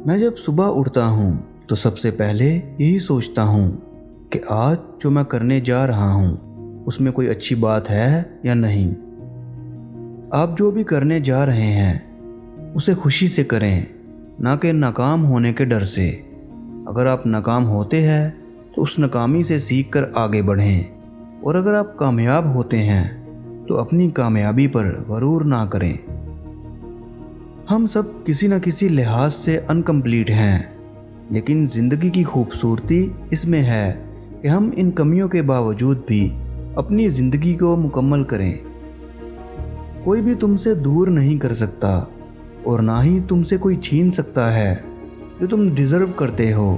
میں جب صبح اٹھتا ہوں تو سب سے پہلے یہی سوچتا ہوں کہ آج جو میں کرنے جا رہا ہوں اس میں کوئی اچھی بات ہے یا نہیں۔ آپ جو بھی کرنے جا رہے ہیں اسے خوشی سے کریں، نہ کہ ناکام ہونے کے ڈر سے۔ اگر آپ ناکام ہوتے ہیں تو اس ناکامی سے سیکھ کر آگے بڑھیں، اور اگر آپ کامیاب ہوتے ہیں تو اپنی کامیابی پر غرور نہ کریں۔ ہم سب کسی نہ کسی لحاظ سے انکمپلیٹ ہیں، لیکن زندگی کی خوبصورتی اس میں ہے کہ ہم ان کمیوں کے باوجود بھی اپنی زندگی کو مکمل کریں۔ کوئی بھی تم سے دور نہیں کر سکتا، اور نہ ہی تم سے کوئی چھین سکتا ہے جو تم ڈیزرو کرتے ہو۔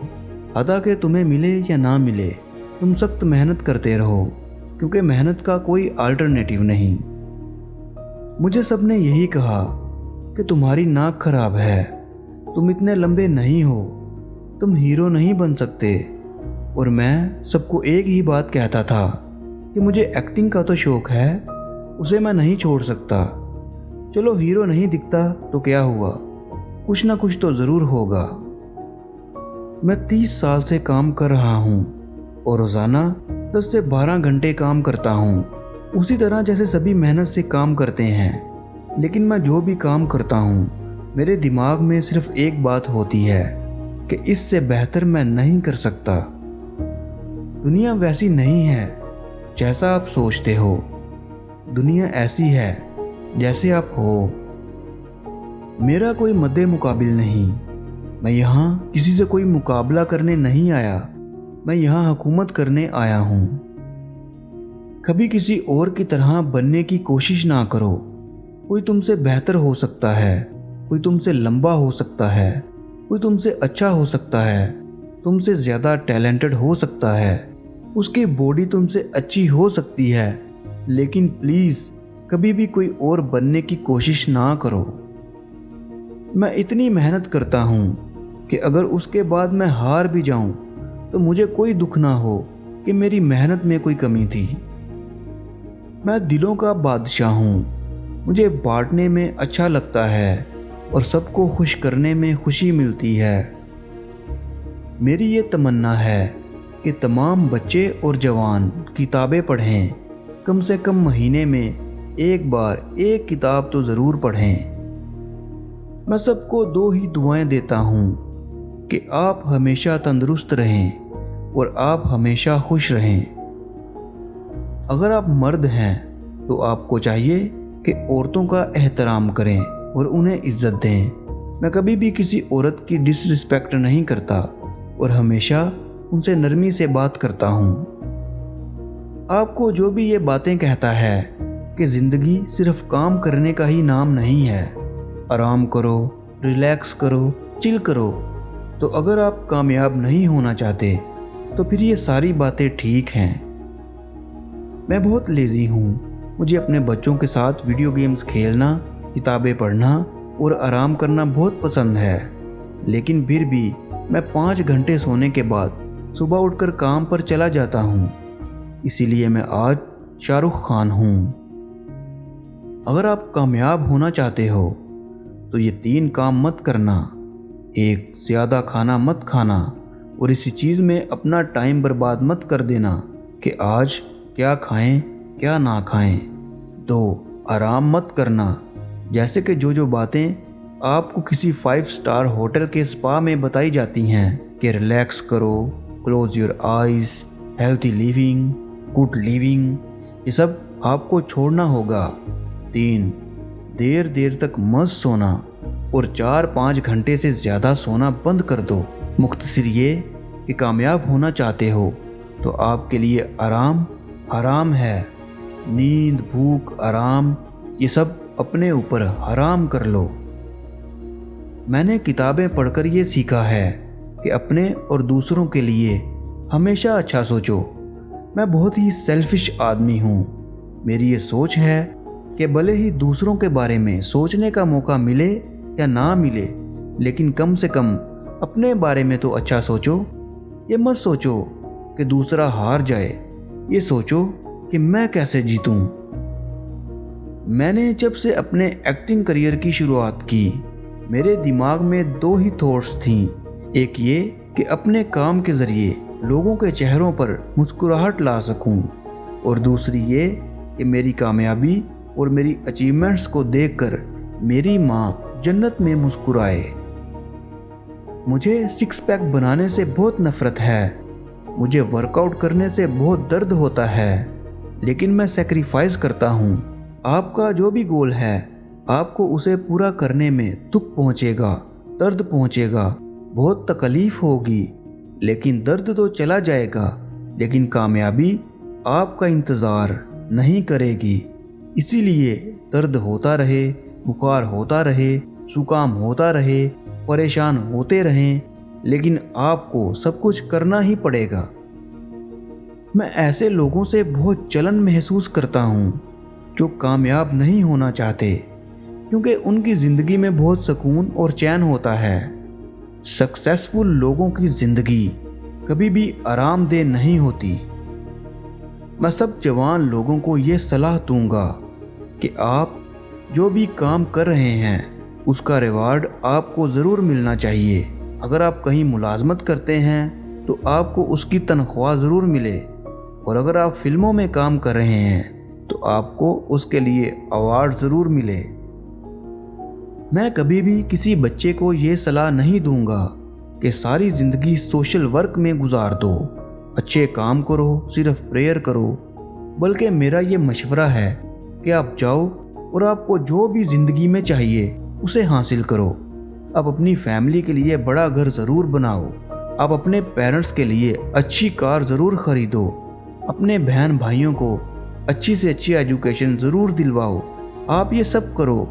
حتیٰ کہ تمہیں ملے یا نہ ملے، تم سخت محنت کرتے رہو، کیونکہ محنت کا کوئی آلٹرنیٹیو نہیں۔ مجھے سب نے یہی کہا کہ تمہاری ناک خراب ہے، تم اتنے لمبے نہیں ہو، تم ہیرو نہیں بن سکتے، اور میں سب کو ایک ہی بات کہتا تھا کہ مجھے ایکٹنگ کا تو شوق ہے، اسے میں نہیں چھوڑ سکتا۔ چلو ہیرو نہیں دکھتا تو کیا ہوا، کچھ نہ کچھ تو ضرور ہوگا۔ میں 30 سال سے کام کر رہا ہوں اور روزانہ 10 سے 12 گھنٹے کام کرتا ہوں، اسی طرح جیسے سبھی محنت سے کام کرتے ہیں۔ لیکن میں جو بھی کام کرتا ہوں میرے دماغ میں صرف ایک بات ہوتی ہے کہ اس سے بہتر میں نہیں کر سکتا۔ دنیا ویسی نہیں ہے جیسا آپ سوچتے ہو، دنیا ایسی ہے جیسے آپ ہو۔ میرا کوئی مد مقابل نہیں، میں یہاں کسی سے کوئی مقابلہ کرنے نہیں آیا، میں یہاں حکومت کرنے آیا ہوں۔ کبھی کسی اور کی طرح بننے کی کوشش نہ کرو۔ کوئی تم سے بہتر ہو سکتا ہے، کوئی تم سے لمبا ہو سکتا ہے، کوئی تم سے اچھا ہو سکتا ہے، تم سے زیادہ ٹیلنٹڈ ہو سکتا ہے، اس کی باڈی تم سے اچھی ہو سکتی ہے، لیکن پلیز کبھی بھی کوئی اور بننے کی کوشش نہ کرو۔ میں اتنی محنت کرتا ہوں کہ اگر اس کے بعد میں ہار بھی جاؤں تو مجھے کوئی دکھ نہ ہو کہ میری محنت میں کوئی کمی تھی۔ میں دلوں کا بادشاہ ہوں، مجھے بانٹنے میں اچھا لگتا ہے اور سب کو خوش کرنے میں خوشی ملتی ہے۔ میری یہ تمنا ہے کہ تمام بچے اور جوان کتابیں پڑھیں، کم سے کم مہینے میں ایک بار ایک کتاب تو ضرور پڑھیں۔ میں سب کو 2 ہی دعائیں دیتا ہوں کہ آپ ہمیشہ تندرست رہیں اور آپ ہمیشہ خوش رہیں۔ اگر آپ مرد ہیں تو آپ کو چاہیے کہ عورتوں کا احترام کریں اور انہیں عزت دیں۔ میں کبھی بھی کسی عورت کی ڈس رسپیکٹ نہیں کرتا اور ہمیشہ ان سے نرمی سے بات کرتا ہوں۔ آپ کو جو بھی یہ باتیں کہتا ہے کہ زندگی صرف کام کرنے کا ہی نام نہیں ہے، آرام کرو، ریلیکس کرو، چل کرو، تو اگر آپ کامیاب نہیں ہونا چاہتے تو پھر یہ ساری باتیں ٹھیک ہیں۔ میں بہت لیزی ہوں، مجھے اپنے بچوں کے ساتھ ویڈیو گیمز کھیلنا، کتابیں پڑھنا اور آرام کرنا بہت پسند ہے، لیکن پھر بھی میں 5 گھنٹے سونے کے بعد صبح اٹھ کر کام پر چلا جاتا ہوں۔ اسی لیے میں آج شاہ رخ خان ہوں۔ اگر آپ کامیاب ہونا چاہتے ہو تو یہ 3 کام مت کرنا: 1، زیادہ کھانا مت کھانا اور اسی چیز میں اپنا ٹائم برباد مت کر دینا کہ آج کیا کھائیں کیا نہ کھائیں۔ 2، آرام مت کرنا، جیسے کہ جو باتیں آپ کو کسی 5 اسٹار ہوٹل کے سپا میں بتائی جاتی ہیں کہ ریلیکس کرو، close your eyes, healthy living, good living, یہ سب آپ کو چھوڑنا ہوگا۔ 3، دیر تک مت سونا اور 4-5 گھنٹے سے زیادہ سونا بند کر دو۔ مختصر یہ کہ کامیاب ہونا چاہتے ہو تو آپ کے لیے آرام حرام ہے۔ نیند، بھوک، آرام، یہ سب اپنے اوپر حرام کر لو۔ میں نے کتابیں پڑھ کر یہ سیکھا ہے کہ اپنے اور دوسروں کے لیے ہمیشہ اچھا سوچو۔ میں بہت ہی سیلفش آدمی ہوں۔ میری یہ سوچ ہے کہ بھلے ہی دوسروں کے بارے میں سوچنے کا موقع ملے یا نہ ملے، لیکن کم سے کم اپنے بارے میں تو اچھا سوچو۔ یہ مت سوچو کہ دوسرا ہار جائے، یہ سوچو کہ میں کیسے جیتوں۔ میں نے جب سے اپنے ایکٹنگ کریئر کی شروعات کی میرے دماغ میں 2 ہی تھاٹس تھیں، ایک یہ کہ اپنے کام کے ذریعے لوگوں کے چہروں پر مسکراہٹ لا سکوں، اور دوسری یہ کہ میری کامیابی اور میری اچیومنٹس کو دیکھ کر میری ماں جنت میں مسکرائے۔ مجھے 6 پیک بنانے سے بہت نفرت ہے، مجھے ورک آؤٹ کرنے سے بہت درد ہوتا ہے، لیکن میں سیکریفائز کرتا ہوں۔ آپ کا جو بھی گول ہے، آپ کو اسے پورا کرنے میں دکھ پہنچے گا، درد پہنچے گا، بہت تکلیف ہوگی، لیکن درد تو چلا جائے گا، لیکن کامیابی آپ کا انتظار نہیں کرے گی۔ اسی لیے درد ہوتا رہے، بخار ہوتا رہے، زکام ہوتا رہے، پریشان ہوتے رہیں، لیکن آپ کو سب کچھ کرنا ہی پڑے گا۔ میں ایسے لوگوں سے بہت جلن محسوس کرتا ہوں جو کامیاب نہیں ہونا چاہتے، کیونکہ ان کی زندگی میں بہت سکون اور چین ہوتا ہے۔ سکسیسفل لوگوں کی زندگی کبھی بھی آرام دہ نہیں ہوتی۔ میں سب جوان لوگوں کو یہ صلاح دوں گا کہ آپ جو بھی کام کر رہے ہیں اس کا ریوارڈ آپ کو ضرور ملنا چاہیے۔ اگر آپ کہیں ملازمت کرتے ہیں تو آپ کو اس کی تنخواہ ضرور ملے، اور اگر آپ فلموں میں کام کر رہے ہیں تو آپ کو اس کے لیے ایوارڈ ضرور ملے۔ میں کبھی بھی کسی بچے کو یہ صلاح نہیں دوں گا کہ ساری زندگی سوشل ورک میں گزار دو، اچھے کام کرو، صرف پریئر کرو، بلکہ میرا یہ مشورہ ہے کہ آپ جاؤ اور آپ کو جو بھی زندگی میں چاہیے اسے حاصل کرو۔ آپ اپنی فیملی کے لیے بڑا گھر ضرور بناؤ، آپ اپنے پیرنٹس کے لیے اچھی کار ضرور خریدو، اپنے بہن بھائیوں کو اچھی سے اچھی ایجوکیشن ضرور دلواؤ۔ آپ یہ سب کرو،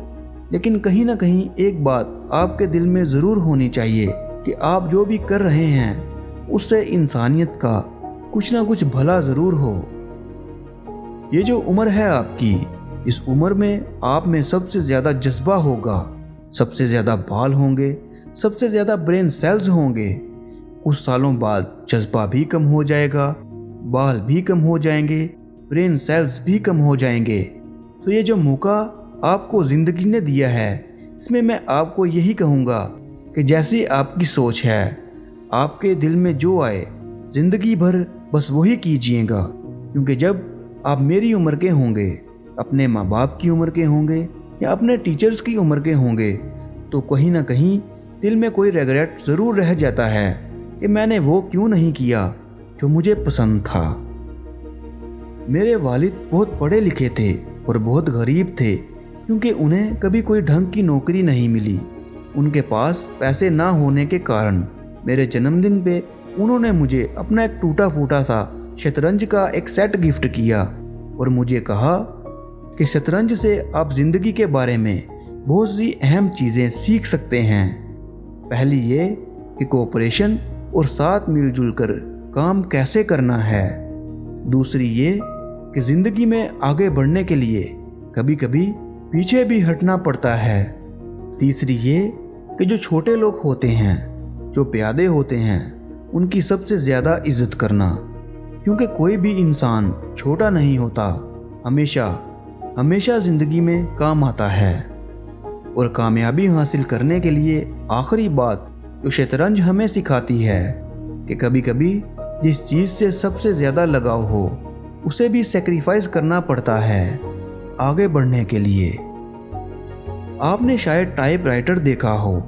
لیکن کہیں نہ کہیں ایک بات آپ کے دل میں ضرور ہونی چاہیے کہ آپ جو بھی کر رہے ہیں اس سے انسانیت کا کچھ نہ کچھ بھلا ضرور ہو۔ یہ جو عمر ہے آپ کی، اس عمر میں آپ میں سب سے زیادہ جذبہ ہوگا، سب سے زیادہ بال ہوں گے، سب سے زیادہ برین سیلز ہوں گے۔ کچھ سالوں بعد جذبہ بھی کم ہو جائے گا، بال بھی کم ہو جائیں گے، برین سیلز بھی کم ہو جائیں گے۔ تو یہ جو موقع آپ کو زندگی نے دیا ہے، اس میں آپ کو یہی کہوں گا کہ جیسی آپ کی سوچ ہے، آپ کے دل میں جو آئے زندگی بھر بس وہی کیجئے گا، کیونکہ جب آپ میری عمر کے ہوں گے، اپنے ماں باپ کی عمر کے ہوں گے یا اپنے ٹیچرز کی عمر کے ہوں گے، تو کہیں نہ کہیں دل میں کوئی ریگریٹ ضرور رہ جاتا ہے کہ میں نے وہ کیوں نہیں کیا جو مجھے پسند تھا۔ میرے والد بہت پڑھے لکھے تھے اور بہت غریب تھے، کیونکہ انہیں کبھی کوئی ڈھنگ کی نوکری نہیں ملی۔ ان کے پاس پیسے نہ ہونے کے کارن میرے جنم دن پہ انہوں نے مجھے اپنا ایک ٹوٹا پھوٹا سا شطرنج کا ایک سیٹ گفٹ کیا، اور مجھے کہا کہ شطرنج سے آپ زندگی کے بارے میں بہت سی اہم چیزیں سیکھ سکتے ہیں۔ پہلی یہ کہ کوآپریشن اور ساتھ مل جل کر کام کیسے کرنا ہے۔ دوسری یہ کہ زندگی میں آگے بڑھنے کے لیے کبھی کبھی پیچھے بھی ہٹنا پڑتا ہے۔ تیسری یہ کہ جو چھوٹے لوگ ہوتے ہیں، جو پیادے ہوتے ہیں، ان کی سب سے زیادہ عزت کرنا، کیونکہ کوئی بھی انسان چھوٹا نہیں ہوتا، ہمیشہ زندگی میں کام آتا ہے۔ اور کامیابی حاصل کرنے کے لیے آخری بات جو شطرنج ہمیں سکھاتی ہے کہ کبھی کبھی جس چیز سے سب سے زیادہ لگاؤ ہو اسے بھی سیکریفائز کرنا پڑتا ہے آگے بڑھنے کے لیے۔ آپ نے شاید ٹائپ رائٹر دیکھا ہو۔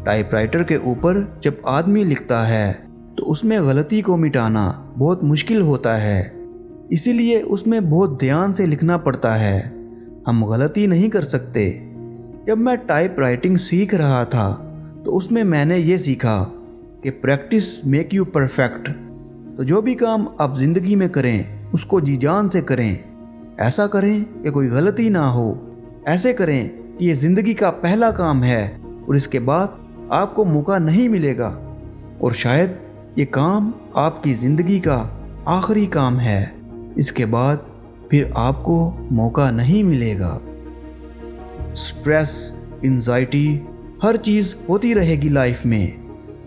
ٹائپ رائٹر کے اوپر جب آدمی لکھتا ہے تو اس میں غلطی کو مٹانا بہت مشکل ہوتا ہے، اسی لیے اس میں بہت دھیان سے لکھنا پڑتا ہے۔ ہم غلطی نہیں کر سکتے۔ جب میں ٹائپ رائٹنگ سیکھ رہا تھا تو اس میں نے یہ سیکھا کہ پریکٹس میک یو پرفیکٹ۔ تو جو بھی کام آپ زندگی میں کریں اس کو جی جان سے کریں، ایسا کریں کہ کوئی غلطی نہ ہو، ایسے کریں کہ یہ زندگی کا پہلا کام ہے اور اس کے بعد آپ کو موقع نہیں ملے گا، اور شاید یہ کام آپ کی زندگی کا آخری کام ہے، اس کے بعد پھر آپ کو موقع نہیں ملے گا۔ سٹریس، انزائٹی، ہر چیز ہوتی رہے گی لائف میں۔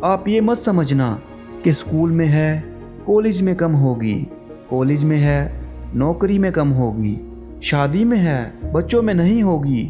آپ یہ مت سمجھنا کہ اسکول میں ہے کالج میں کم ہوگی، کالج میں ہے نوکری میں کم ہوگی، شادی میں ہے بچوں میں نہیں ہوگی۔